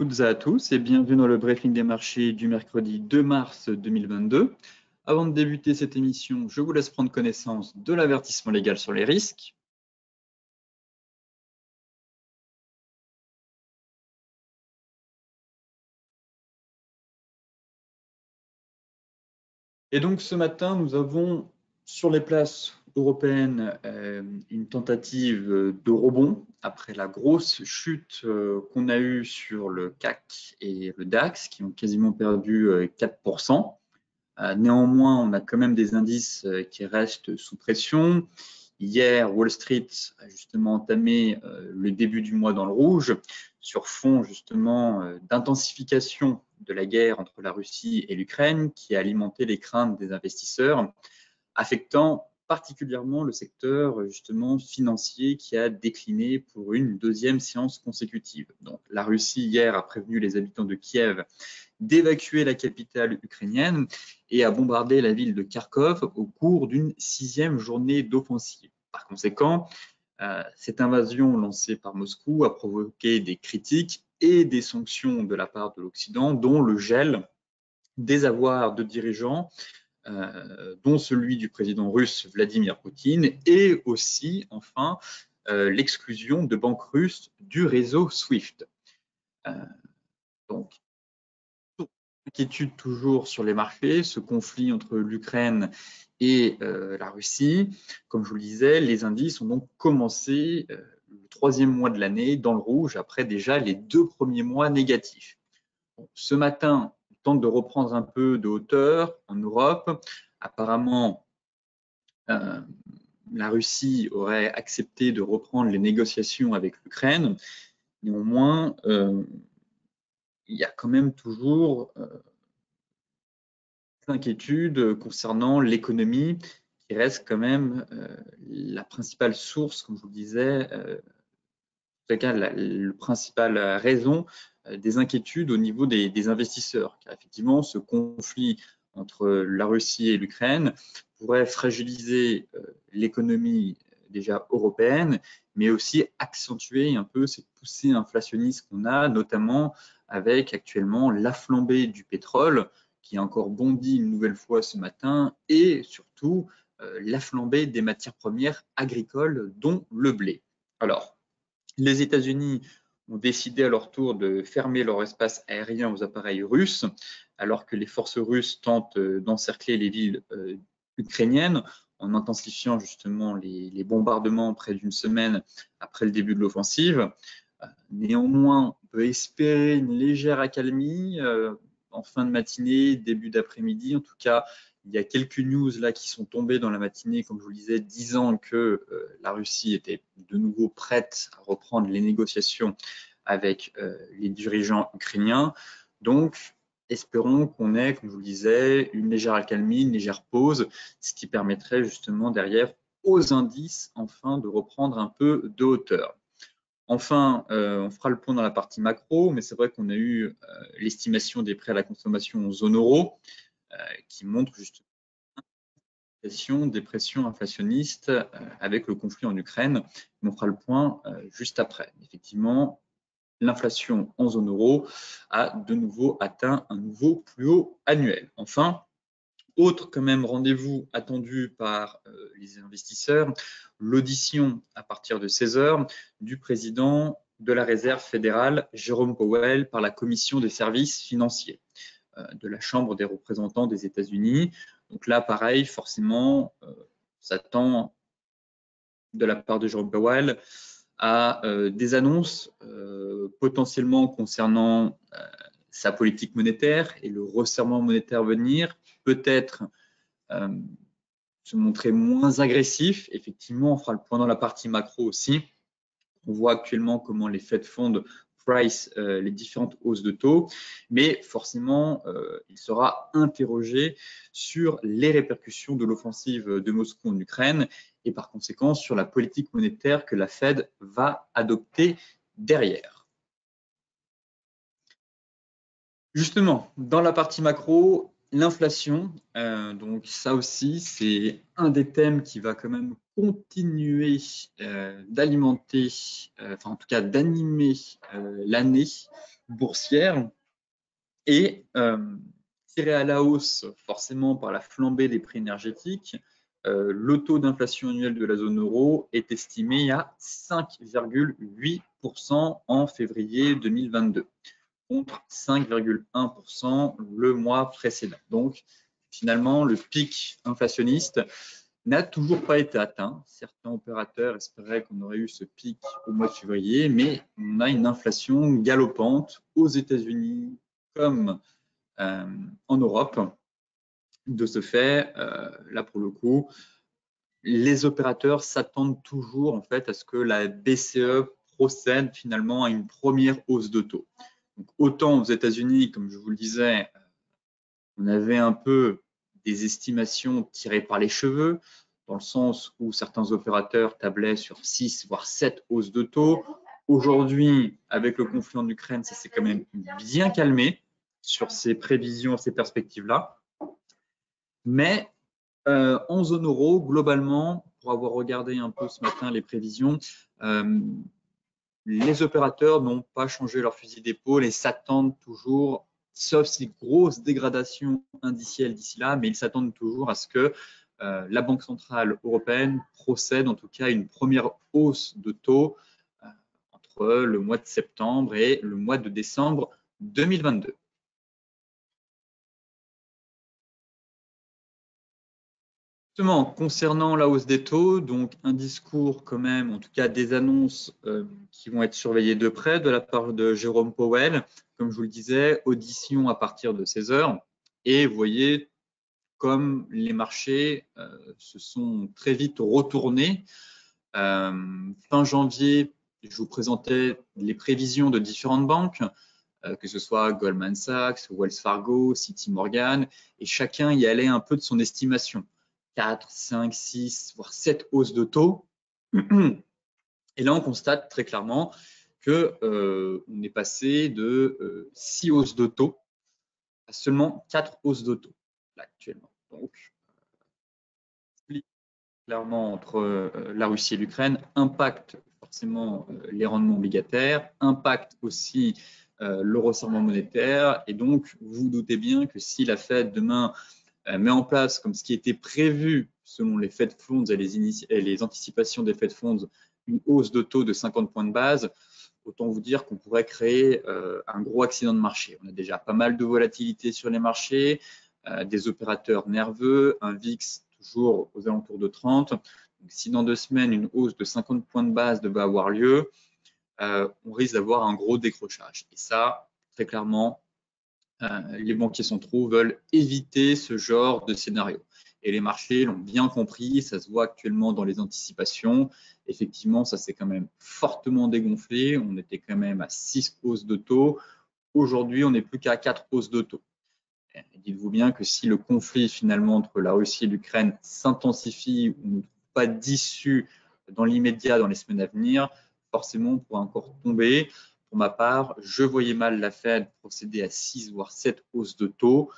toutes et à tous et bienvenue dans le briefing des marchés du mercredi 2 mars 2022. Avant de débuter cette émission, je vous laisse prendre connaissance de l'avertissement légal sur les risques. Et donc ce matin, nous avons sur les places européennes une tentative de rebond après la grosse chute qu'on a eue sur le CAC et le DAX qui ont quasiment perdu 4%. Néanmoins, on a quand même des indices qui restent sous pression. Hier, Wall Street a justement entamé le début du mois dans le rouge sur fond justement d'intensification de la guerre entre la Russie et l'Ukraine qui a alimenté les craintes des investisseurs, affectant particulièrement le secteur justement financier qui a décliné pour une deuxième séance consécutive. Donc, la Russie hier a prévenu les habitants de Kiev d'évacuer la capitale ukrainienne et a bombardé la ville de Kharkov au cours d'une 6e journée d'offensive. Par conséquent, cette invasion lancée par Moscou a provoqué des critiques et des sanctions de la part de l'Occident, dont le gel des avoirs de dirigeants, dont celui du président russe Vladimir Poutine, et aussi, enfin, l'exclusion de banques russes du réseau SWIFT. Donc, inquiétude toujours sur les marchés, ce conflit entre l'Ukraine et la Russie. Comme je vous le disais, les indices ont donc commencé le 3e mois de l'année dans le rouge après déjà les 2 premiers mois négatifs. Bon, ce matin, on tente de reprendre un peu de hauteur en Europe. Apparemment, la Russie aurait accepté de reprendre les négociations avec l'Ukraine. Néanmoins, il y a quand même toujours inquiétude concernant l'économie qui reste quand même la principale source, comme je vous le disais, en tout cas la principale raison des inquiétudes au niveau des investisseurs. Car effectivement, ce conflit entre la Russie et l'Ukraine pourrait fragiliser l'économie déjà européenne, mais aussi accentuer un peu cette poussée inflationniste qu'on a, notamment avec actuellement la flambée du pétrole, qui a encore bondi une nouvelle fois ce matin, et surtout la flambée des matières premières agricoles, dont le blé. Alors, les États-Unis ont décidé à leur tour de fermer leur espace aérien aux appareils russes, alors que les forces russes tentent d'encercler les villes ukrainiennes en intensifiant justement les bombardements près d'une semaine après le début de l'offensive. Néanmoins, on peut espérer une légère accalmie en fin de matinée, début d'après-midi. En tout cas, il y a quelques news là qui sont tombées dans la matinée, comme je vous le disais, disant que la Russie était de nouveau prête à reprendre les négociations avec les dirigeants ukrainiens. Donc, espérons qu'on ait, comme je vous le disais, une légère accalmie, une légère pause, ce qui permettrait justement derrière aux indices enfin de reprendre un peu de hauteur. Enfin, on fera le point dans la partie macro, mais c'est vrai qu'on a eu l'estimation des prêts à la consommation en zone euro qui montre justement des pressions inflationnistes avec le conflit en Ukraine. On fera le point juste après. Effectivement, l'inflation en zone euro a de nouveau atteint un nouveau plus haut annuel. Enfin, autre quand même rendez-vous attendu par les investisseurs, l'audition à partir de 16h du président de la Réserve fédérale, Jérôme Powell, par la Commission des services financiers de la Chambre des représentants des États-Unis. Donc là, pareil, forcément, ça tend de la part de Jérôme Powell à des annonces potentiellement concernant sa politique monétaire et le resserrement monétaire à venir, peut-être se montrer moins agressif. Effectivement, on fera le point dans la partie macro aussi. On voit actuellement comment les Fed Funds price les différentes hausses de taux, mais forcément, il sera interrogé sur les répercussions de l'offensive de Moscou en Ukraine et par conséquent sur la politique monétaire que la Fed va adopter derrière. Justement, dans la partie macro, L'inflation, donc ça aussi, c'est un des thèmes qui va quand même continuer d'alimenter, enfin en tout cas d'animer l'année boursière et tiré à la hausse forcément par la flambée des prix énergétiques. Le taux d'inflation annuel de la zone euro est estimé à 5,8% en février 2022. Contre 5,1% le mois précédent. Donc, finalement, le pic inflationniste n'a toujours pas été atteint. Certains opérateurs espéraient qu'on aurait eu ce pic au mois de février, mais on a une inflation galopante aux États-Unis comme en Europe. De ce fait, là pour le coup, les opérateurs s'attendent toujours en fait à ce que la BCE procède finalement à une première hausse de taux. Donc, autant aux États-Unis, comme je vous le disais, on avait un peu des estimations tirées par les cheveux, dans le sens où certains opérateurs tablaient sur 6 voire 7 hausses de taux. Aujourd'hui, avec le conflit en Ukraine, ça s'est quand même bien calmé sur ces prévisions, ces perspectives-là. Mais en zone euro, globalement, pour avoir regardé un peu ce matin les prévisions, les opérateurs n'ont pas changé leur fusil d'épaule et s'attendent toujours, sauf si grosse dégradation indicielle d'ici là, mais ils s'attendent toujours à ce que la Banque centrale européenne procède en tout cas à une première hausse de taux entre le mois de septembre et le mois de décembre 2022. Justement, concernant la hausse des taux, donc un discours quand même, en tout cas des annonces qui vont être surveillées de près de la part de Jérôme Powell. Comme je vous le disais, audition à partir de 16 heures. Et vous voyez comme les marchés se sont très vite retournés. Fin janvier, je vous présentais les prévisions de différentes banques, que ce soit Goldman Sachs, Wells Fargo, Citi Morgan, et chacun y allait un peu de son estimation. 4, 5, 6, voire 7 hausses de taux. Et là, on constate très clairement que on est passé de 6 hausses de taux à seulement 4 hausses de taux là, actuellement. Donc, clairement entre la Russie et l'Ukraine, impacte forcément les rendements obligataires, impacte aussi le resserrement monétaire. Et donc, vous vous doutez bien que si la Fed demain met en place, comme ce qui était prévu selon les Fed Funds et les anticipations des Fed Funds, une hausse de taux de 50 points de base, autant vous dire qu'on pourrait créer un gros accident de marché. On a déjà pas mal de volatilité sur les marchés, des opérateurs nerveux, un VIX toujours aux alentours de 30. Donc, si dans 2 semaines, une hausse de 50 points de base devait avoir lieu, on risque d'avoir un gros décrochage. Et ça, très clairement, les banquiers centraux veulent éviter ce genre de scénario. Et les marchés l'ont bien compris, ça se voit actuellement dans les anticipations. Effectivement, ça s'est quand même fortement dégonflé. On était quand même à 6 hausses de taux. Aujourd'hui, on n'est plus qu'à 4 hausses de taux. Dites-vous bien que si le conflit finalement entre la Russie et l'Ukraine s'intensifie, on ne trouve pas d'issue dans l'immédiat, dans les semaines à venir, forcément, on pourra encore tomber. Pour ma part, je voyais mal la Fed procéder à 6 voire 7 hausses de taux.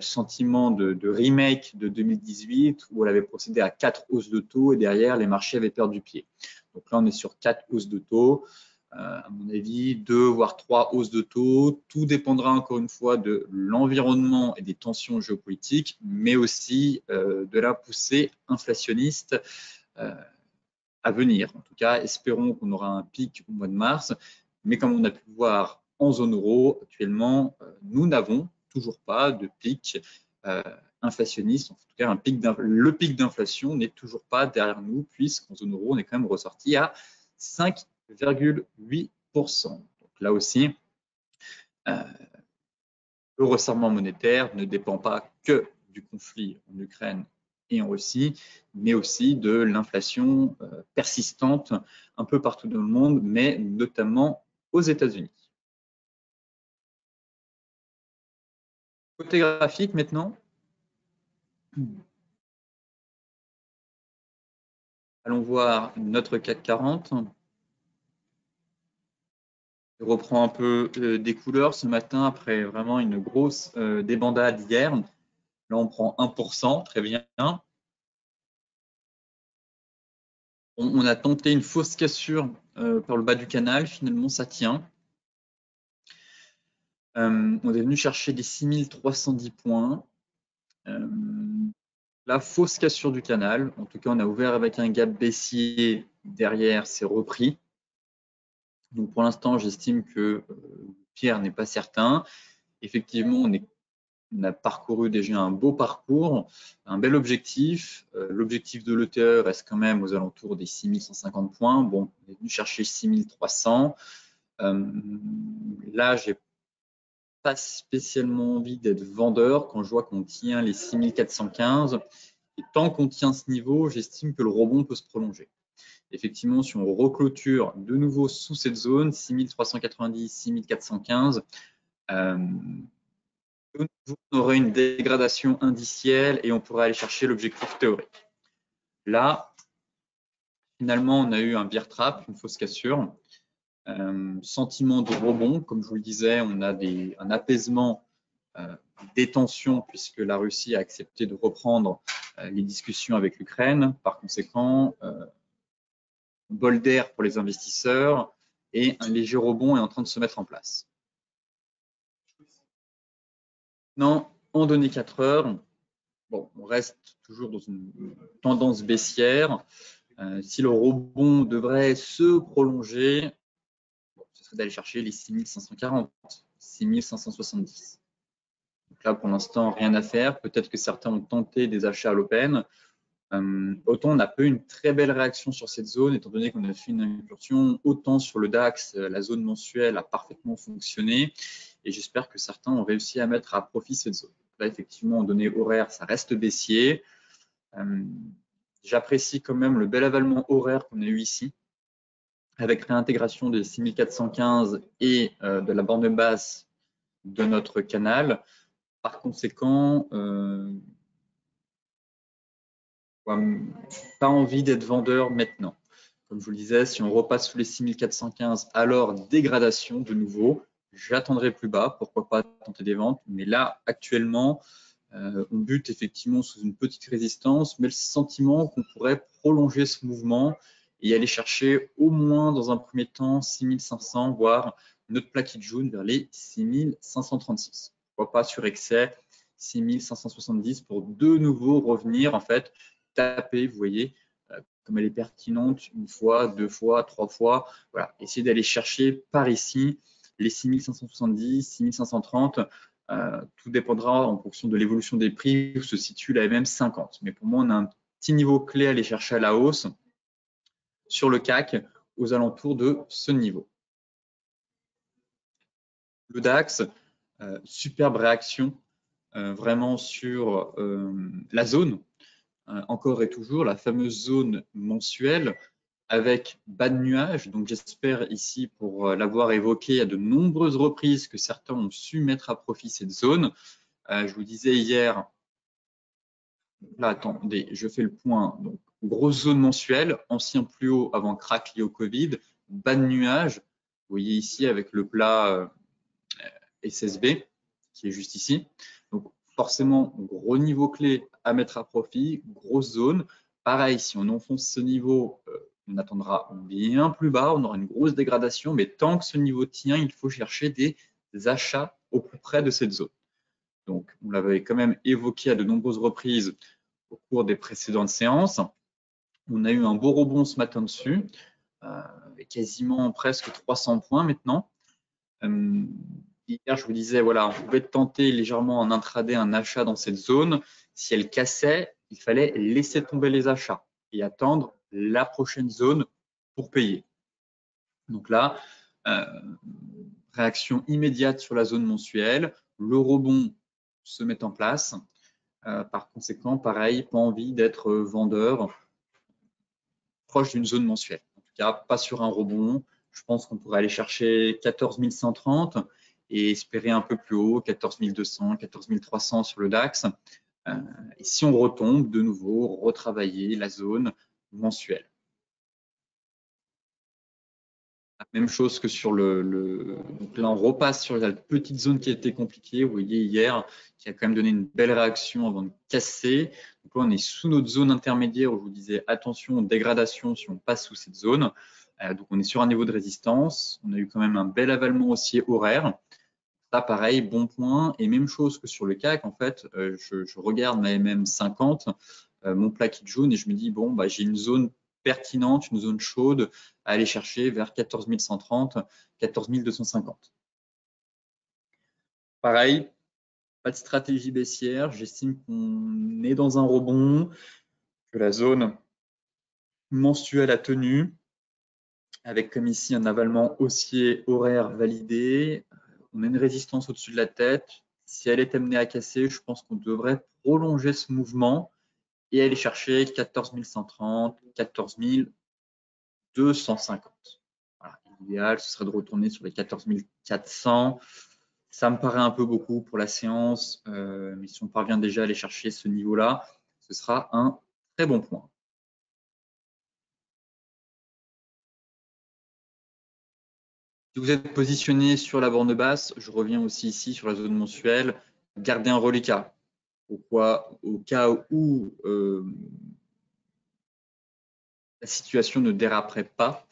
Sentiment de remake de 2018 où elle avait procédé à 4 hausses de taux et derrière, les marchés avaient perdu pied. Donc là, on est sur 4 hausses de taux. À mon avis, 2 voire 3 hausses de taux. Tout dépendra encore une fois de l'environnement et des tensions géopolitiques, mais aussi de la poussée inflationniste à venir. En tout cas, espérons qu'on aura un pic au mois de mars, mais comme on a pu le voir en zone euro, actuellement, nous n'avons toujours pas de pic inflationniste. En tout cas, le pic d'inflation n'est toujours pas derrière nous, puisqu'en zone euro, on est quand même ressorti à 5,8%. Donc là aussi, le resserrement monétaire ne dépend pas que du conflit en Ukraine et en Russie, mais aussi de l'inflation persistante un peu partout dans le monde, mais notamment aux États-Unis. Côté graphique maintenant, allons voir notre CAC 40. Je reprends un peu des couleurs ce matin après vraiment une grosse débandade hier. Là, on prend 1%, très bien. On a tenté une fausse cassure par le bas du canal, finalement ça tient. On est venu chercher des 6310 points. La fausse cassure du canal, en tout cas on a ouvert avec un gap baissier, derrière c'est repris. Donc pour l'instant j'estime que le pire n'est pas certain. Effectivement on a parcouru déjà un beau parcours, un bel objectif. L'objectif de l'ETE reste quand même aux alentours des 6150 points. Bon, on est venu chercher 6300. Là, j'ai pas spécialement envie d'être vendeur quand je vois qu'on tient les 6415. Et tant qu'on tient ce niveau, j'estime que le rebond peut se prolonger. Effectivement, si on reclôture de nouveau sous cette zone, 6390, 6415, on aurait une dégradation indicielle et on pourrait aller chercher l'objectif théorique. Là, finalement, on a eu un bear trap, une fausse cassure. Sentiment de rebond, comme je vous le disais, on a un apaisement des tensions puisque la Russie a accepté de reprendre les discussions avec l'Ukraine. Par conséquent, bol d'air pour les investisseurs et un léger rebond est en train de se mettre en place. Non, en données 4 heures, bon, on reste toujours dans une tendance baissière. Si le rebond devrait se prolonger, bon, ce serait d'aller chercher les 6540, 6570. Donc là, pour l'instant, rien à faire. Peut-être que certains ont tenté des achats à l'open. Autant on a peu une très belle réaction sur cette zone, étant donné qu'on a fait une incursion, autant sur le DAX, la zone mensuelle a parfaitement fonctionné. Et j'espère que certains ont réussi à mettre à profit cette zone. Là, effectivement, en données horaires, ça reste baissier. J'apprécie quand même le bel avalement horaire qu'on a eu ici, avec réintégration des 6415 et de la borne basse de notre canal. Par conséquent, pas envie d'être vendeur maintenant. Comme je vous le disais, si on repasse sous les 6415, alors dégradation de nouveau. J'attendrai plus bas, pourquoi pas tenter des ventes. Mais là, actuellement, on bute effectivement sous une petite résistance, mais le sentiment qu'on pourrait prolonger ce mouvement et aller chercher au moins dans un premier temps 6500, voire notre plaquette jaune vers les 6536. Pourquoi pas sur excès 6570 pour de nouveau revenir en fait taper, vous voyez, comme elle est pertinente une fois, deux fois, trois fois. Voilà, essayez d'aller chercher par ici les 6570, 6530. Tout dépendra en fonction de l'évolution des prix où se situe la MM50. Mais pour moi, on a un petit niveau clé à aller chercher à la hausse sur le CAC aux alentours de ce niveau. Le DAX, superbe réaction vraiment sur la zone. Encore et toujours la fameuse zone mensuelle avec bas de nuages. Donc j'espère ici, pour l'avoir évoqué à de nombreuses reprises, que certains ont su mettre à profit cette zone. Je vous disais hier, là attendez, je fais le point, donc grosse zone mensuelle, ancien plus haut avant crack lié au Covid, bas de nuages, vous voyez ici avec le plat SSB qui est juste ici. Donc forcément, gros niveau clé à mettre à profit, grosse zone. Pareil, si on enfonce ce niveau, on attendra bien plus bas, on aura une grosse dégradation, mais tant que ce niveau tient, il faut chercher des achats au plus près de cette zone. Donc, on l'avait quand même évoqué à de nombreuses reprises au cours des précédentes séances. On a eu un beau rebond ce matin dessus, quasiment presque 300 points maintenant. Hier, je vous disais, voilà, on pouvait tenter légèrement en intraday un achat dans cette zone. Si elle cassait, il fallait laisser tomber les achats et attendre la prochaine zone pour payer. Donc là, réaction immédiate sur la zone mensuelle, le rebond se met en place. Par conséquent, pareil, pas envie d'être vendeur proche d'une zone mensuelle. En tout cas, pas sur un rebond. Je pense qu'on pourrait aller chercher 14 130 et espérer un peu plus haut, 14 200, 14 300 sur le DAX. Et si on retombe, de nouveau, retravailler la zone mensuelle. Même chose que sur donc là, on repasse sur la petite zone qui a été compliquée. Vous voyez hier, qui a quand même donné une belle réaction avant de casser. Donc là, on est sous notre zone intermédiaire où je vous disais attention aux dégradations si on passe sous cette zone. Donc on est sur un niveau de résistance. On a eu quand même un bel avalement haussier horaire. Ça, pareil, bon point. Et même chose que sur le CAC, en fait, je regarde ma MM50, mon plaquis jaune, et je me dis, bon, bah, j'ai une zone pertinente, une zone chaude à aller chercher vers 14 130, 14 250. Pareil, pas de stratégie baissière. J'estime qu'on est dans un rebond, que la zone mensuelle a tenu, avec comme ici un avalement haussier horaire validé. On a une résistance au-dessus de la tête. Si elle est amenée à casser, je pense qu'on devrait prolonger ce mouvement et aller chercher 14 130, 14 250. Voilà. L'idéal, ce serait de retourner sur les 14 400. Ça me paraît un peu beaucoup pour la séance, mais si on parvient déjà à aller chercher ce niveau-là, ce sera un très bon point. Si vous êtes positionné sur la borne basse, je reviens aussi ici sur la zone mensuelle, gardez un reliquat. Au cas où la situation ne déraperait pas,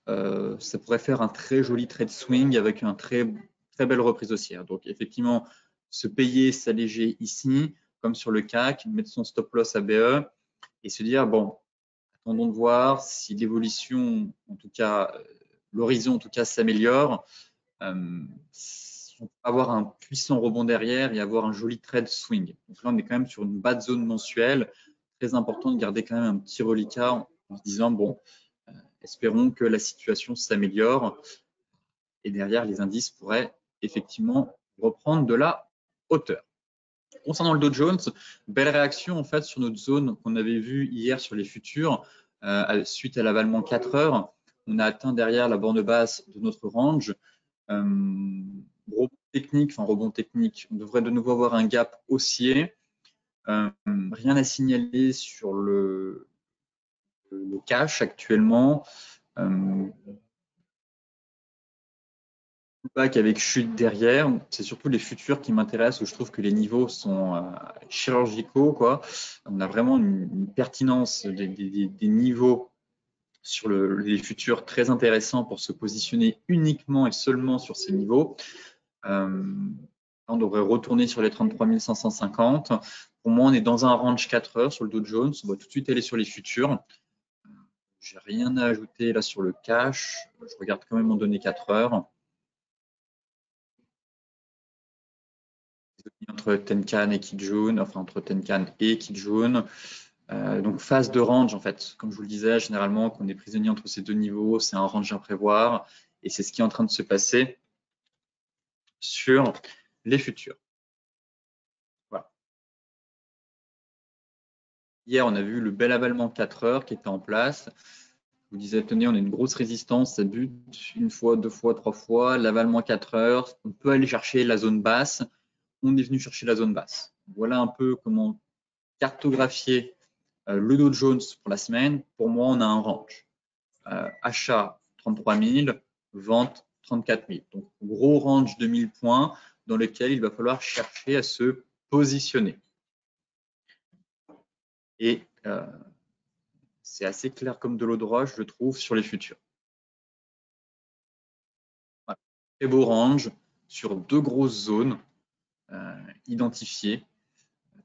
ça pourrait faire un très joli trade swing avec une très belle reprise haussière. Donc effectivement, se payer, s'alléger ici, comme sur le CAC, mettre son stop loss à BE et se dire, bon, attendons de voir si l'évolution, en tout cas, l'horizon en tout cas s'améliore. On peut avoir un puissant rebond derrière et avoir un joli trade swing. Donc là, on est quand même sur une bas de zone mensuelle. Très important de garder quand même un petit reliquat en se disant, bon, espérons que la situation s'améliore et derrière, les indices pourraient effectivement reprendre de la hauteur. Concernant le Dow Jones, belle réaction en fait sur notre zone qu'on avait vue hier sur les futurs suite à l'avalement 4 heures. On a atteint derrière la borne basse de notre range. Rebond technique, on devrait de nouveau avoir un gap haussier. Rien à signaler sur le cash actuellement. Avec chute derrière, c'est surtout les futurs qui m'intéressent où je trouve que les niveaux sont chirurgicaux, quoi. On a vraiment une pertinence des niveaux sur les futurs très intéressants pour se positionner uniquement et seulement sur ces niveaux. On devrait retourner sur les 33 550. Pour moi, on est dans un range 4 heures sur le Dow Jones. On va tout de suite aller sur les futurs. J'ai rien à ajouter là sur le cash. Je regarde quand même en données 4 heures. Entre Tenkan et Kijun, enfin entre Tenkan et Kijun. Donc phase de range en fait, comme je vous le disais, généralement quand on est prisonnier entre ces deux niveaux, c'est un range à prévoir et c'est ce qui est en train de se passer sur les futurs. Voilà. Hier, on a vu le bel avalement 4 heures qui était en place. Je vous disais, tenez, on a une grosse résistance, ça bute une fois, deux fois, trois fois, l'avalement 4 heures, on peut aller chercher la zone basse, on est venu chercher la zone basse. Voilà un peu comment cartographier le Dow Jones pour la semaine. Pour moi, on a un range. Achat 33 000, vente 34 000. Donc, gros range de 1000 points dans lequel il va falloir chercher à se positionner. Et c'est assez clair comme de l'eau de roche, je trouve, sur les futurs. Voilà. Très beau range sur deux grosses zones identifiées.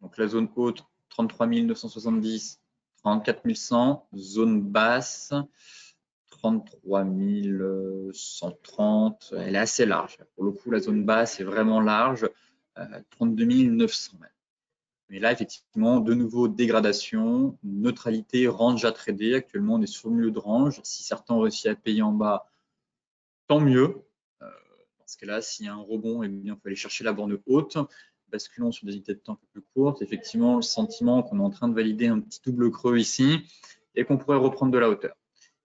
Donc, la zone haute, 33 970, 34 100. Zone basse, 33 130, elle est assez large. Pour le coup, la zone basse est vraiment large, 32 900 mètres. Mais là, effectivement, de nouveau, dégradation, neutralité, range à trader. Actuellement, on est sur le milieu de range. Si certains ont réussi à payer en bas, tant mieux. Dans ce cas-là, s'il y a un rebond, eh bien, il faut aller chercher la borne haute. Basculons sur des unités de temps un peu plus courtes. Effectivement, le sentiment qu'on est en train de valider un petit double creux ici et qu'on pourrait reprendre de la hauteur.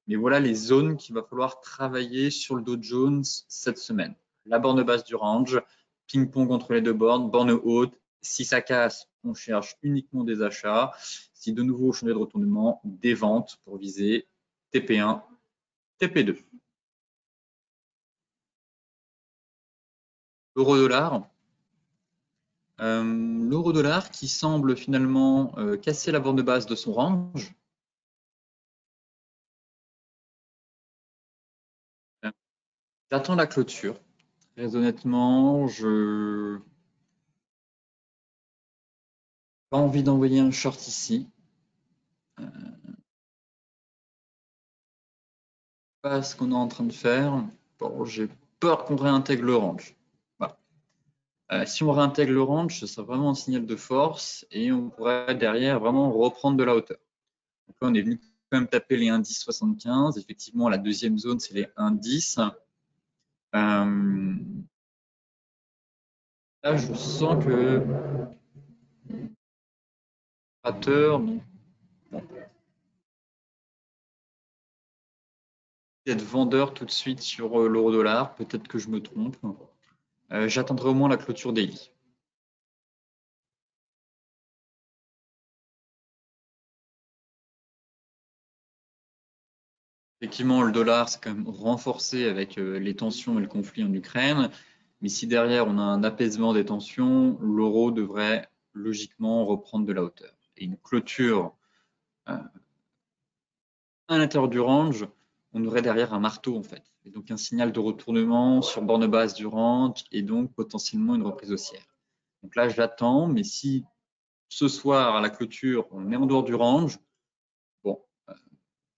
Mais voilà les zones qu'il va falloir travailler sur le Dow Jones cette semaine. La borne basse du range, ping-pong entre les deux bornes, borne haute. Si ça casse, on cherche uniquement des achats. Si de nouveau changer de retournement, des ventes pour viser TP1, TP2. L'euro-dollar. L'euro-dollar qui semble finalement casser la bande basse de son range. J'attends la clôture. Très honnêtement, je n'ai pas envie d'envoyer un short ici. Pas ce qu'on est en train de faire. Bon, j'ai peur qu'on réintègre le range. Voilà. Si on réintègre le range, ce sera vraiment un signal de force et on pourrait derrière vraiment reprendre de la hauteur. Donc là, on est venu quand même taper les 1,1075. Effectivement, la deuxième zone, c'est les 1,10. Là, je sens que l'opérateur, bon, être vendeur tout de suite sur l'euro-dollar, peut-être que je me trompe. J'attendrai au moins la clôture daily. Effectivement, le dollar s'est quand même renforcé avec les tensions et le conflit en Ukraine. Mais si derrière on a un apaisement des tensions, l'euro devrait logiquement reprendre de la hauteur. Et une clôture à l'intérieur du range, on aurait derrière un marteau en fait. Et donc un signal de retournement sur borne basse du range et donc potentiellement une reprise haussière. Donc là, j'attends, mais si ce soir à la clôture, on est en dehors du range, bon,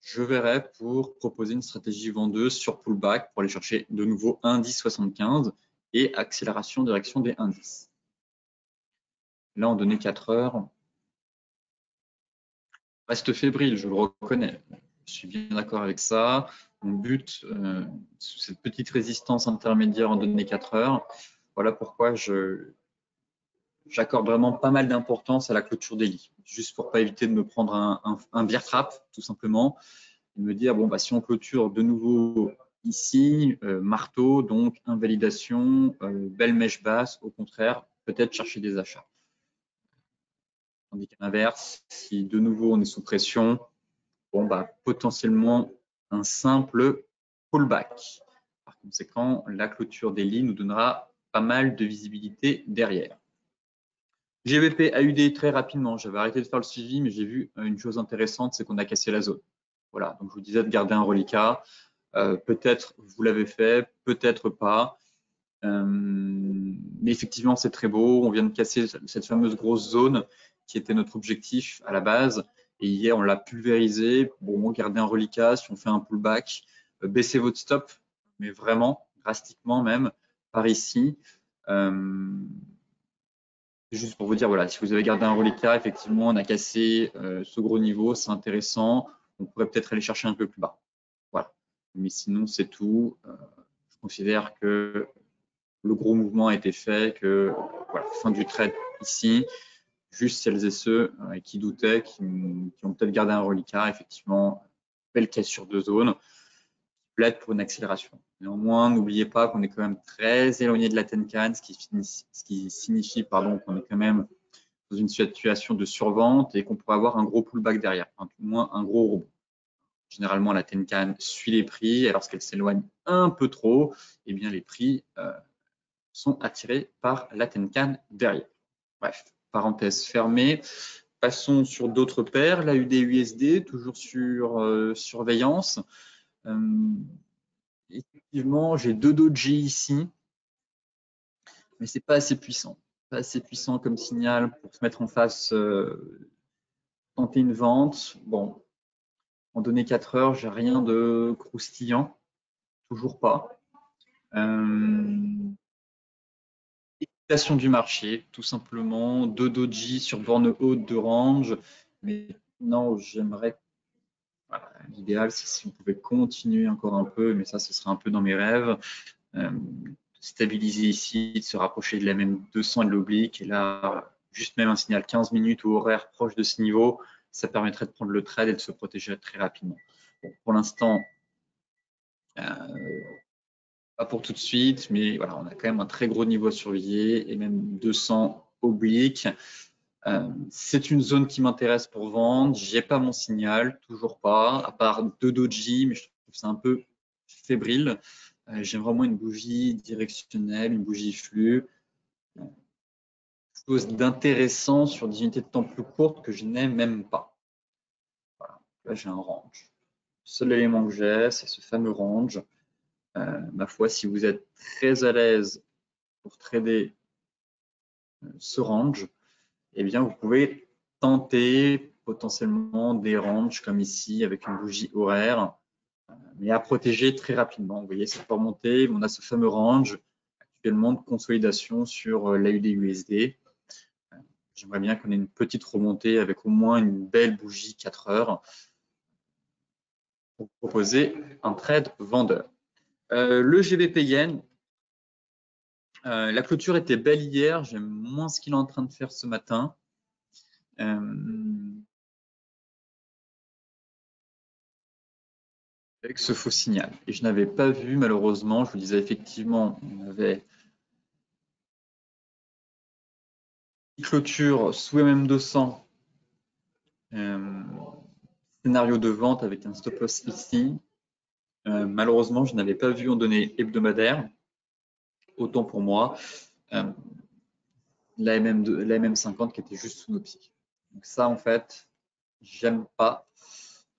je verrai pour proposer une stratégie vendeuse sur pullback pour aller chercher de nouveau 1,1075 et accélération direction des 1,10. Là, en données 4 heures, reste fébrile, je le reconnais. Je suis bien d'accord avec ça. Mon but, sous cette petite résistance intermédiaire en données 4 heures, voilà pourquoi j'accorde vraiment pas mal d'importance à la clôture daily, juste pour pas éviter de me prendre un bear trap, tout simplement, et me dire, bon, bah, si on clôture de nouveau ici, marteau, donc invalidation, belle mèche basse, au contraire, peut-être chercher des achats. Tandis qu'à l'inverse, si de nouveau on est sous pression, bon, bah, potentiellement un simple pullback. Par conséquent, la clôture daily nous donnera pas mal de visibilité derrière. GBP AUD très rapidement, j'avais arrêté de faire le suivi, mais j'ai vu une chose intéressante, c'est qu'on a cassé la zone. Voilà, donc je vous disais de garder un reliquat. Peut-être vous l'avez fait, peut-être pas. Mais effectivement, c'est très beau. On vient de casser cette fameuse grosse zone qui était notre objectif à la base. Et hier, on l'a pulvérisé. Bon, gardez un reliquat si on fait un pullback. Baissez votre stop, mais vraiment, drastiquement même, par ici. Juste pour vous dire, voilà, si vous avez gardé un reliquat, effectivement, on a cassé ce gros niveau, c'est intéressant. On pourrait peut-être aller chercher un peu plus bas. Voilà. Mais sinon, c'est tout. Je considère que le gros mouvement a été fait, que voilà, fin du trade ici. Juste celles et ceux qui doutaient, qui ont peut-être gardé un reliquat, effectivement, belle cassure de zone, qui plaide pour une accélération. Néanmoins, n'oubliez pas qu'on est quand même très éloigné de la Tenkan, ce qui signifie qu'on est quand même dans une situation de survente et qu'on pourrait avoir un gros pullback derrière, enfin, au moins un gros rebond. Généralement, la Tenkan suit les prix et lorsqu'elle s'éloigne un peu trop, eh bien, les prix sont attirés par la Tenkan derrière. Bref, parenthèse fermée. Passons sur d'autres paires. La UD-USD, toujours sur surveillance. Effectivement, j'ai deux doji ici, mais c'est pas assez puissant. Pas assez puissant comme signal pour se mettre en face, tenter une vente. Bon, en données 4 heures, j'ai rien de croustillant, toujours pas. Élimination du marché, tout simplement. Deux doji sur borne haute de range. Mais non, j'aimerais. Voilà, l'idéal, c'est si on pouvait continuer encore un peu, mais ça, ce serait un peu dans mes rêves. Stabiliser ici, de se rapprocher de la même 200 et de l'oblique. Et là, juste même un signal 15 minutes ou horaire proche de ce niveau, ça permettrait de prendre le trade et de se protéger très rapidement. Bon, pour l'instant, pas pour tout de suite, mais voilà, on a quand même un très gros niveau à surveiller et même 200 obliques. C'est une zone qui m'intéresse pour vendre. J'ai pas mon signal, toujours pas, à part deux doji, mais je trouve ça un peu fébrile. J'aime vraiment une bougie directionnelle, une bougie flux, chose d'intéressant sur des unités de temps plus courtes que je n'ai même pas. Voilà. Là, j'ai un range. Le seul élément que j'ai, c'est ce fameux range. Ma foi, si vous êtes très à l'aise pour trader ce range, eh bien, vous pouvez tenter potentiellement des ranges comme ici avec une bougie horaire, mais à protéger très rapidement. Vous voyez, ça peut remonter. On a ce fameux range actuellement de consolidation sur l'AUD-USD. J'aimerais bien qu'on ait une petite remontée avec au moins une belle bougie 4 heures pour proposer un trade vendeur. Le GBP Yen, la clôture était belle hier. J'aime moins ce qu'il est en train de faire ce matin. Avec ce faux signal. Et je n'avais pas vu, malheureusement, je vous disais effectivement, on avait une clôture sous MM200, scénario de vente avec un stop loss ici. Malheureusement, je n'avais pas vu en données hebdomadaires, autant pour moi, la MM50 qui était juste sous nos pieds. Donc ça, en fait, j'aime pas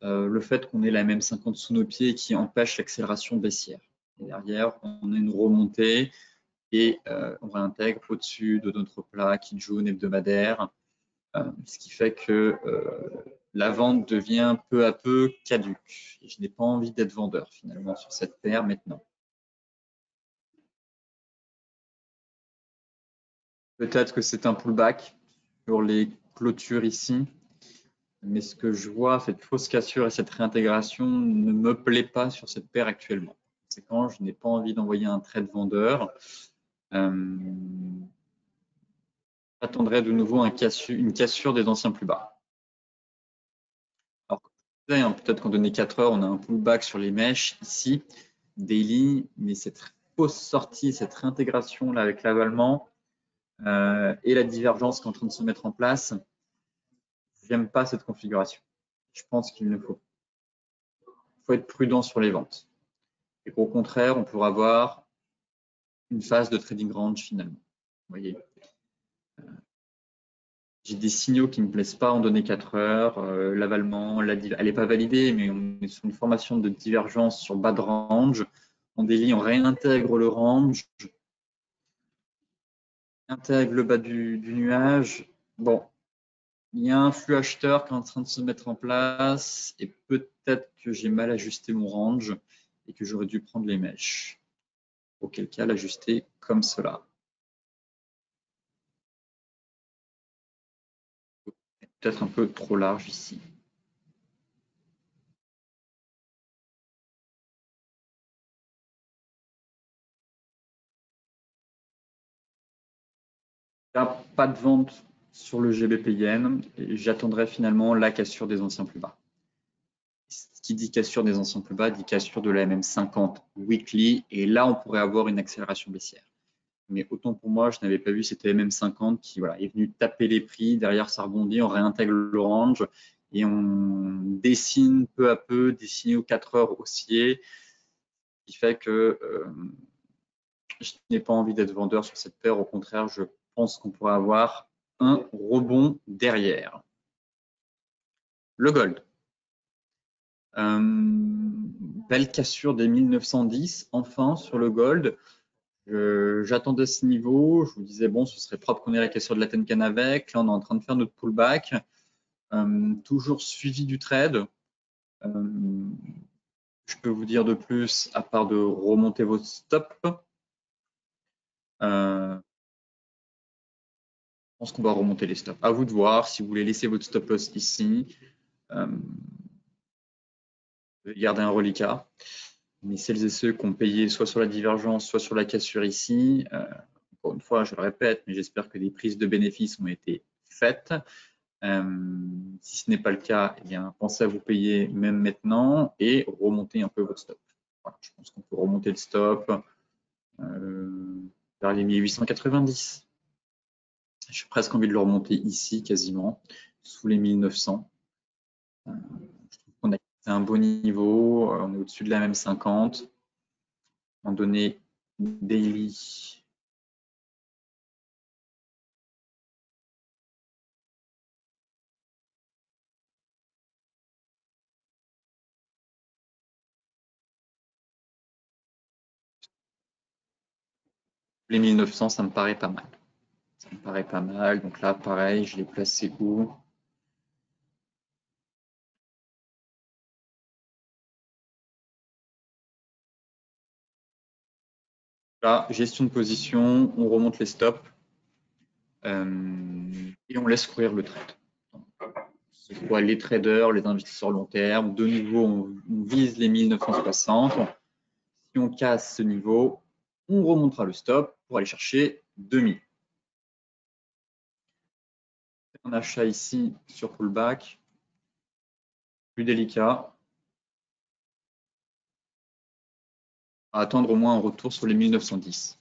le fait qu'on ait la MM50 sous nos pieds qui empêche l'accélération baissière. Et derrière, on a une remontée et on réintègre au-dessus de notre plat Kijun hebdomadaire, ce qui fait que la vente devient peu à peu caduque. Et je n'ai pas envie d'être vendeur finalement sur cette paire maintenant. Peut-être que c'est un pullback sur les clôtures ici, mais ce que je vois, cette fausse cassure et cette réintégration ne me plaît pas sur cette paire actuellement. C'est quand je n'ai pas envie d'envoyer un trade vendeur. J'attendrai de nouveau une cassure des anciens plus bas. Alors, peut-être qu'en donné 4 heures, on a un pullback sur les mèches ici, daily, mais cette fausse sortie, cette réintégration là avec l'avalement et la divergence qui est en train de se mettre en place, j'aime pas cette configuration. Je pense qu'il ne faut être prudent sur les ventes. Et qu'au contraire, on pourra avoir une phase de trading range finalement. Vous voyez, j'ai des signaux qui ne me plaisent pas en données 4 heures. L'avalement, elle n'est pas validée, mais on est sur une formation de divergence sur bas de range. En daily, on réintègre le range, intègre le bas du nuage. Bon, il y a un flux acheteur qui est en train de se mettre en place et peut-être que j'ai mal ajusté mon range et que j'aurais dû prendre les mèches. Auquel cas, l'ajuster comme cela. Peut-être un peu trop large ici. Pas de vente sur le GBP Yen et j'attendrai finalement la cassure des anciens plus bas. Ce qui dit cassure des anciens plus bas dit cassure de la MM50 weekly et là on pourrait avoir une accélération baissière. Mais autant pour moi, je n'avais pas vu cette MM50 qui voilà, est venue taper les prix, derrière ça rebondit, on réintègre le range et on dessine peu à peu des signaux 4 heures haussiers, ce qui fait que je n'ai pas envie d'être vendeur sur cette paire. Au contraire, je pense qu'on pourrait avoir un rebond derrière. Le gold. Belle cassure des 1910, enfin, sur le gold. J'attendais ce niveau. Je vous disais, bon, ce serait propre qu'on ait la cassure de la Tenkan avec. Là, on est en train de faire notre pullback. Toujours suivi du trade. Je peux vous dire de plus, à part de remonter votre stop. Je pense qu'on va remonter les stops. À vous de voir si vous voulez laisser votre stop loss ici. Garder un reliquat. Mais celles et ceux qui ont payé soit sur la divergence, soit sur la cassure ici, encore une fois, je le répète, mais j'espère que des prises de bénéfices ont été faites. Si ce n'est pas le cas, eh bien, pensez à vous payer même maintenant et remonter un peu votre stop. Voilà, je pense qu'on peut remonter le stop vers les 1890. J'ai presque envie de le remonter ici, quasiment, sous les 1900. Je trouve qu'on a un beau niveau, on est au-dessus de la même 50. en données daily. Les 1900, ça me paraît pas mal. Ça me paraît pas mal. Donc là, pareil, je l'ai placé où? Là, gestion de position, on remonte les stops et on laisse courir le trade. Ce soit les traders, les investisseurs long terme. De nouveau, on vise les 1960. Si on casse ce niveau, on remontera le stop pour aller chercher 2000. Un achat ici sur pullback, plus délicat. À attendre au moins un retour sur les 1910.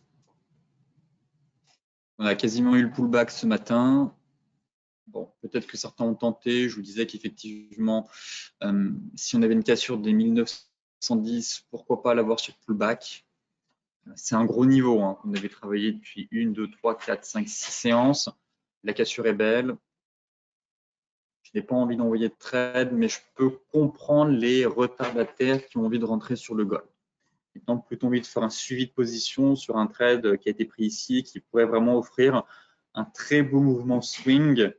On a quasiment eu le pullback ce matin. Bon, peut-être que certains ont tenté. Je vous disais qu'effectivement, si on avait une cassure des 1910, pourquoi pas l'avoir sur pullback. C'est un gros niveau hein, qu'on avait travaillé depuis 1, 2, 3, 4, 5, 6 séances. La cassure est belle. Je n'ai pas envie d'envoyer de trade, mais je peux comprendre les retardataires qui ont envie de rentrer sur le gold. Maintenant, plutôt envie de faire un suivi de position sur un trade qui a été pris ici, qui pourrait vraiment offrir un très beau mouvement swing,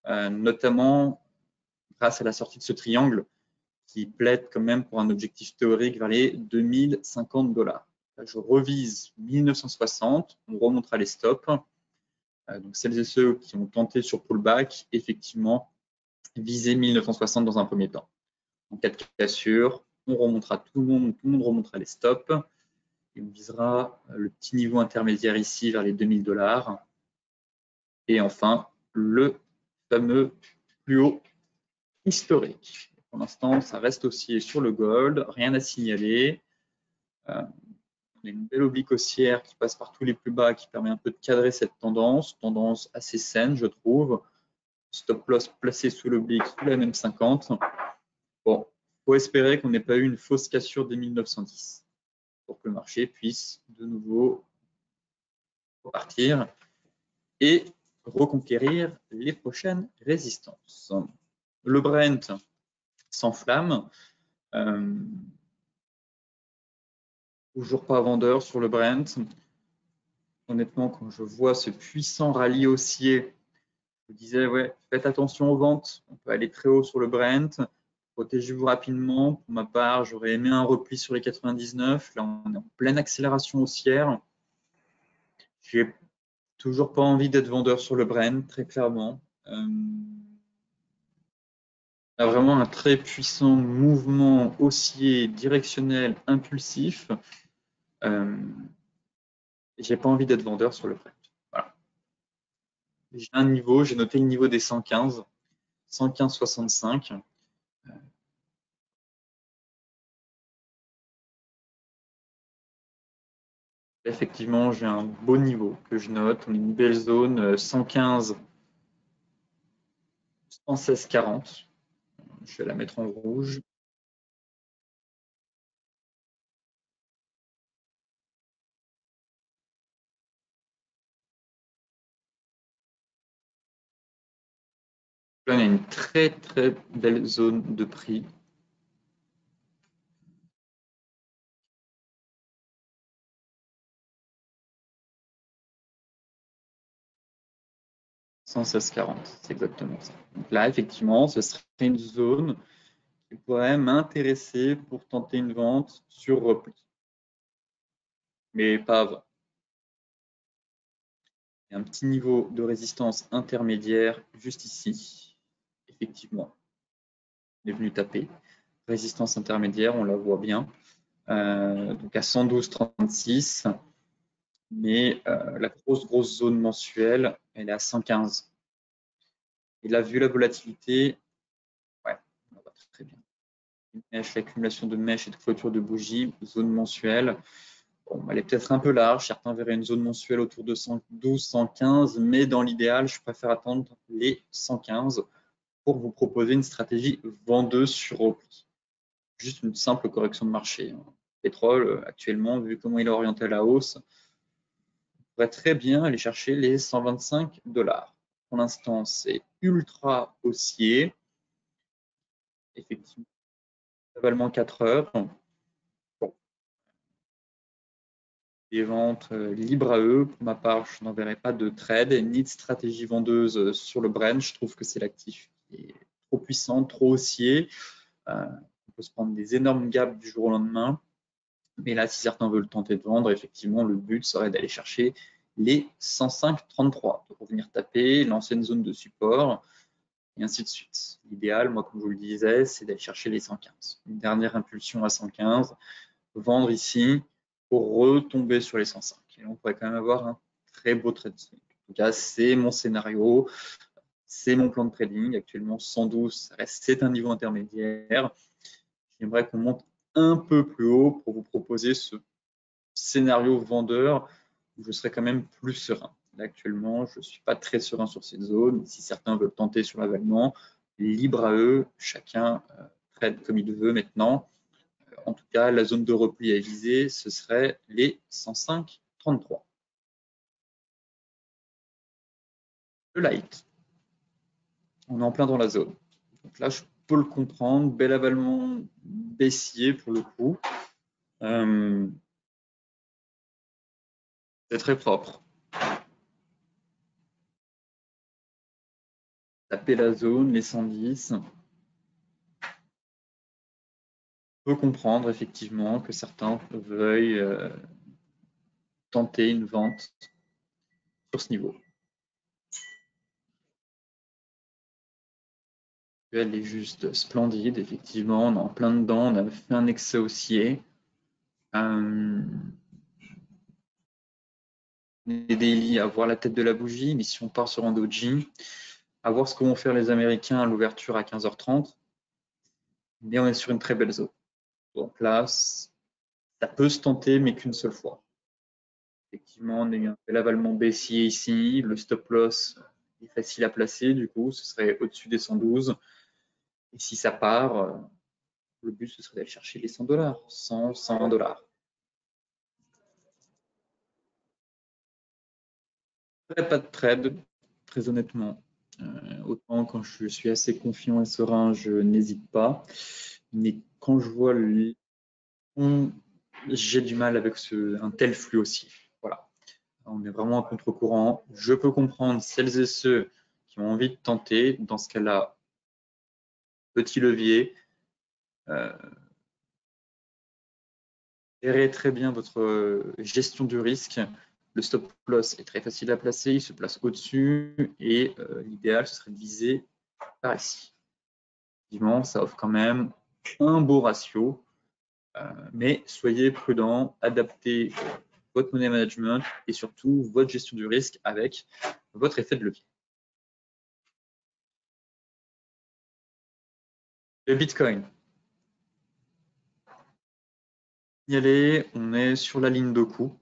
notamment grâce à la sortie de ce triangle qui plaide quand même pour un objectif théorique vers les 2050 $. Là, je revise 1960, on remontera les stops. Donc celles et ceux qui ont tenté sur pullback, effectivement, viser 1960 dans un premier temps. En cas de cassure, on remontera tout le monde remontera les stops. Et on visera le petit niveau intermédiaire ici vers les 2000 $. Et enfin, le fameux plus haut historique. Pour l'instant, ça reste haussier sur le gold, rien à signaler. On a une belle oblique haussière qui passe par tous les plus bas, qui permet un peu de cadrer cette tendance assez saine, je trouve. Stop loss placé sous l'oblique, sous la même 50. Bon, il faut espérer qu'on n'ait pas eu une fausse cassure des 1910 pour que le marché puisse de nouveau repartir et reconquérir les prochaines résistances. Le Brent s'enflamme. Toujours pas vendeur sur le Brent. Honnêtement, quand je vois ce puissant rallye haussier, je vous disais, ouais, faites attention aux ventes. On peut aller très haut sur le Brent. Protégez-vous rapidement. Pour ma part, j'aurais aimé un repli sur les 99. Là, on est en pleine accélération haussière. J'ai toujours pas envie d'être vendeur sur le Brent, très clairement. On a vraiment un très puissant mouvement haussier, directionnel, impulsif. J'ai pas envie d'être vendeur sur le Brent. Voilà. J'ai un niveau, j'ai noté le niveau des 115, 115,65. Effectivement, j'ai un beau niveau que je note. On a une belle zone 115, 116,40. Je vais la mettre en rouge. Là, on a une très très belle zone de prix. « 116,40, c'est exactement ça. Donc là, effectivement, ce serait une zone qui pourrait m'intéresser pour tenter une vente sur repli. Mais pas avant. Il y a un petit niveau de résistance intermédiaire juste ici. Effectivement, on est venu taper. Résistance intermédiaire, on la voit bien. Donc à 112,36. Mais la grosse zone mensuelle, elle est à 115. Et là, vu la volatilité, ouais, on va très bien. Une mèche, l'accumulation de mèches et de clôture de bougies, zone mensuelle. Bon, elle est peut-être un peu large. Certains verraient une zone mensuelle autour de 112, 115, mais dans l'idéal, je préfère attendre les 115 pour vous proposer une stratégie vendeuse sur repli. Juste une simple correction de marché. pétrole, actuellement, vu comment il est orienté à la hausse, on pourrait très bien aller chercher les 125 $. Pour l'instant, c'est ultra haussier. Effectivement, globalement 4 heures. Bon. Des ventes libres à eux. Pour ma part, je n'enverrai pas de trade ni de stratégie vendeuse sur le Brent. Je trouve que c'est l'actif qui est trop puissant, trop haussier. On peut se prendre des énormes gaps du jour au lendemain. Mais là, si certains veulent tenter de vendre, effectivement, le but serait d'aller chercher les 105,33 pour venir taper l'ancienne zone de support et ainsi de suite. L'idéal, moi, comme je vous le disais, c'est d'aller chercher les 115. Une dernière impulsion à 115, vendre ici pour retomber sur les 105. Et on pourrait quand même avoir un très beau trade. En tout cas, c'est mon scénario, c'est mon plan de trading. Actuellement, 112, c'est un niveau intermédiaire. J'aimerais qu'on monte un peu plus haut pour vous proposer ce scénario vendeur où je serais quand même plus serein. Là, actuellement, je ne suis pas très serein sur cette zone. Si certains veulent tenter sur l'avalement, libre à eux, chacun trade comme il veut maintenant. En tout cas, la zone de repli à viser, ce serait les 105,33. Le light, on est en plein dans la zone. Donc là, je peux le comprendre, bel avalement baissier pour le coup. C'est très propre. Taper la zone, les 110. On peut comprendre effectivement que certains veuillent tenter une vente sur ce niveau. Elle est juste splendide, effectivement, on est en plein dedans, on a fait un excès haussier. Les daily à voir la tête de la bougie, mais si on part sur un doji, à voir ce que vont faire les Américains à l'ouverture à 15h30, mais on est sur une très belle zone. Donc là, ça peut se tenter, mais qu'une seule fois. Effectivement, on a eu un bel avalement baissier ici, le stop loss est facile à placer, du coup, ce serait au-dessus des 112. Et si ça part, le but, ce serait d'aller chercher les 100 $, 100, 120 $. Pas de trade, très honnêtement. Autant quand je suis assez confiant et serein, je n'hésite pas. Mais quand je vois j'ai du mal avec un tel flux aussi. Voilà. On est vraiment à contre-courant. Je peux comprendre celles et ceux qui ont envie de tenter. Dans ce cas-là, petit levier. Gérez très bien votre gestion du risque. Le stop loss est très facile à placer, il se place au-dessus et l'idéal, ce serait de viser par ici. Effectivement, ça offre quand même un beau ratio, mais soyez prudent, adaptez votre money management et surtout votre gestion du risque avec votre effet de levier. Le Bitcoin. Y aller, on est sur la ligne de coup,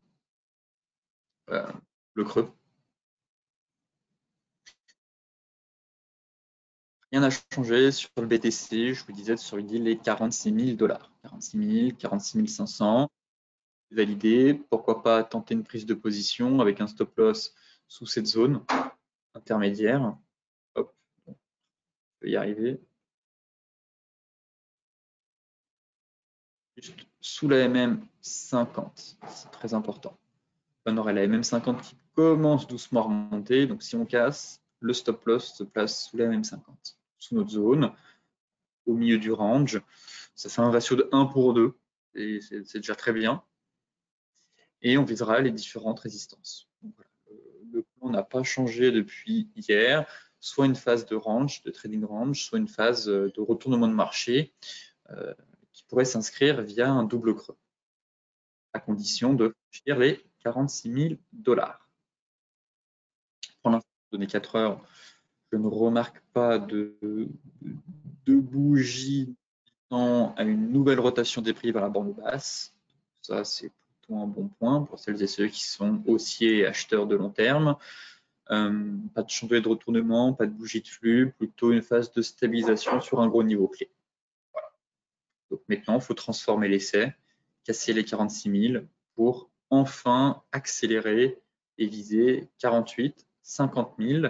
le creux. Rien n'a changé sur le BTC, je vous disais sur les 46 000 $. 46 000, 46 500. Validé. Pourquoi pas tenter une prise de position avec un stop loss sous cette zone intermédiaire. Hop, on peut y arriver. Juste sous la MM50, c'est très important. On aurait la MM50 qui commence doucement à remonter. Donc si on casse, le stop loss se place sous la MM50, sous notre zone, au milieu du range. Ça fait un ratio de 1 pour 2 et c'est déjà très bien. Et on visera les différentes résistances. Donc, voilà. Le plan n'a pas changé depuis hier, soit une phase de range, de trading range, soit une phase de retournement de marché qui pourrait s'inscrire via un double creux, à condition de franchir les 46 000 $. Pour l'instant, donné 4 heures, je ne remarque pas de bougie à une nouvelle rotation des prix vers la bande basse. Ça, c'est plutôt un bon point pour celles et ceux qui sont haussiers et acheteurs de long terme. Pas de changement de retournement, pas de bougie de flux, plutôt une phase de stabilisation sur un gros niveau clé. Voilà. Donc maintenant, il faut transformer l'essai casser les 46 000 pour enfin accélérer et viser 48, 50 000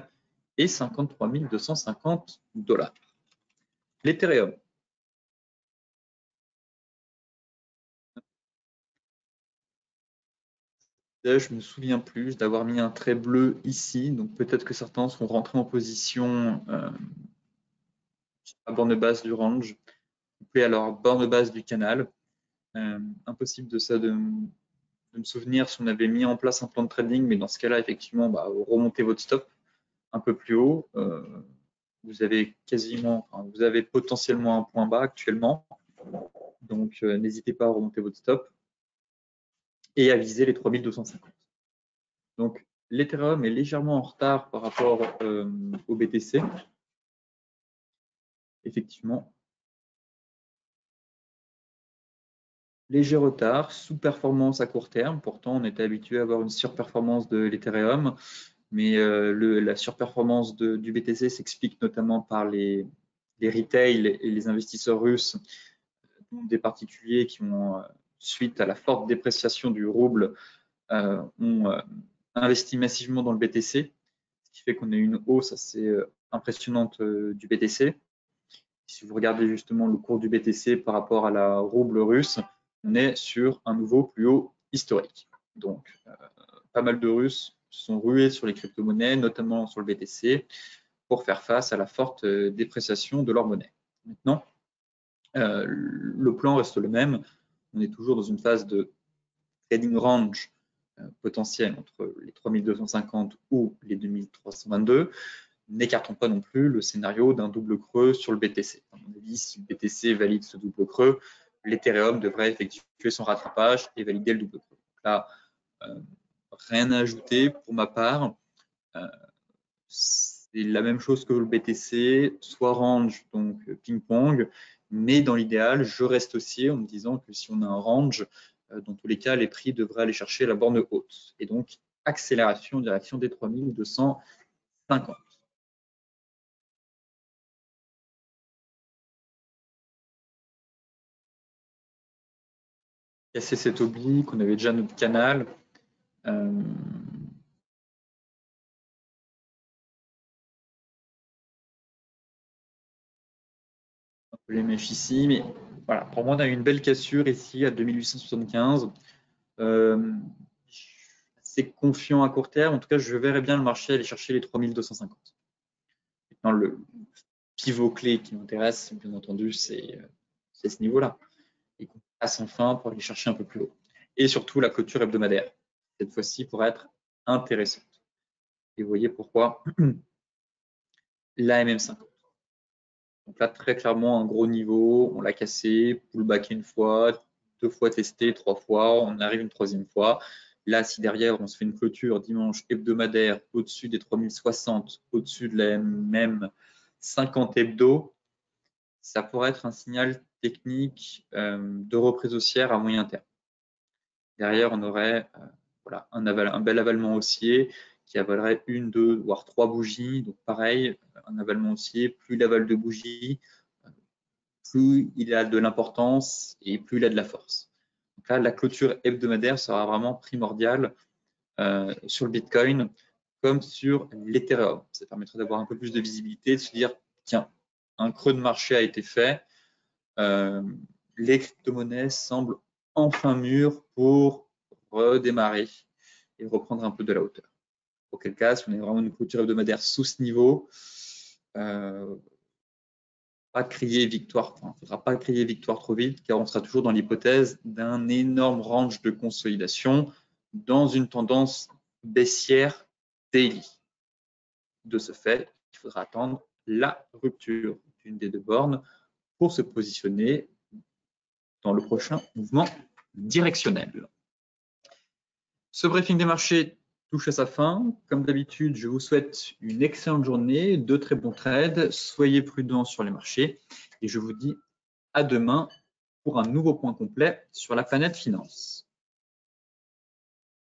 et 53 250 $. L'Ethereum. Là, je me souviens plus d'avoir mis un trait bleu ici, donc peut-être que certains sont rentrés en position à borne basse du range, couplé à leur borne basse du canal. Impossible de me souvenir si on avait mis en place un plan de trading, mais dans ce cas-là, effectivement, remontez votre stop un peu plus haut. Vous avez vous avez potentiellement un point bas actuellement, donc n'hésitez pas à remonter votre stop et à viser les 3250. Donc l'Ethereum est légèrement en retard par rapport au BTC. Effectivement, léger retard, sous-performance à court terme. Pourtant, on était habitué à avoir une surperformance de l'Ethereum, mais la surperformance du BTC s'explique notamment par les retail et les investisseurs russes, des particuliers qui ont, suite à la forte dépréciation du rouble, ont investi massivement dans le BTC, ce qui fait qu'on a eu une hausse assez impressionnante du BTC. Si vous regardez justement le cours du BTC par rapport à la rouble russe, on est sur un nouveau plus haut historique. Donc, pas mal de Russes sont rués sur les crypto-monnaies, notamment sur le BTC, pour faire face à la forte dépréciation de leur monnaie. Maintenant, le plan reste le même. On est toujours dans une phase de trading range potentiel entre les 3250 ou les 2322. N'écartons pas non plus le scénario d'un double creux sur le BTC. À mon avis, si le BTC valide ce double creux, l'Ethereum devrait effectuer son rattrapage et valider le double creux. Donc là, rien à ajouter pour ma part. C'est la même chose que le BTC, soit range, donc ping-pong, mais dans l'idéal, je reste haussier en me disant que si on a un range, dans tous les cas, les prix devraient aller chercher la borne haute. Et donc, accélération en direction des 3250. Casser cet oblique, on avait déjà notre canal. Les mèches ici, mais voilà, pour moi, on a eu une belle cassure ici à 2875. C'est confiant à court terme. En tout cas, je verrais bien le marché aller chercher les 3250. Maintenant, le pivot clé qui m'intéresse, bien entendu, c'est ce niveau-là. Et qu'on passe enfin pour aller chercher un peu plus haut. Et surtout, la clôture hebdomadaire, cette fois-ci, pourrait être intéressante. Et vous voyez pourquoi la MM50. Donc là, très clairement, un gros niveau, on l'a cassé, pullback une fois, 2 fois testé, 3 fois, on arrive une 3e fois. Là, si derrière, on se fait une clôture dimanche hebdomadaire au-dessus des 3060, au-dessus de la même 50 hebdo, ça pourrait être un signal technique de reprise haussière à moyen terme. Derrière, on aurait voilà, un bel avalement haussier qui avalerait 1, 2, voire 3 bougies. Donc pareil, un avalement haussier, plus il avale de bougies, plus il a de l'importance et plus il a de la force. Donc là, la clôture hebdomadaire sera vraiment primordiale sur le Bitcoin comme sur l'Ethereum. Ça permettrait d'avoir un peu plus de visibilité, de se dire, tiens, un creux de marché a été fait, les crypto-monnaies semblent enfin mûres pour redémarrer et reprendre un peu de la hauteur. Auquel cas, si on est vraiment une clôture hebdomadaire sous ce niveau, pas crier victoire, il ne faudra pas crier victoire trop vite, car on sera toujours dans l'hypothèse d'un énorme range de consolidation dans une tendance baissière daily. De ce fait, il faudra attendre la rupture d'une des deux bornes pour se positionner dans le prochain mouvement directionnel. Ce briefing des marchés touche à sa fin. Comme d'habitude, je vous souhaite une excellente journée, de très bons trades. Soyez prudents sur les marchés et je vous dis à demain pour un nouveau point complet sur la planète finance.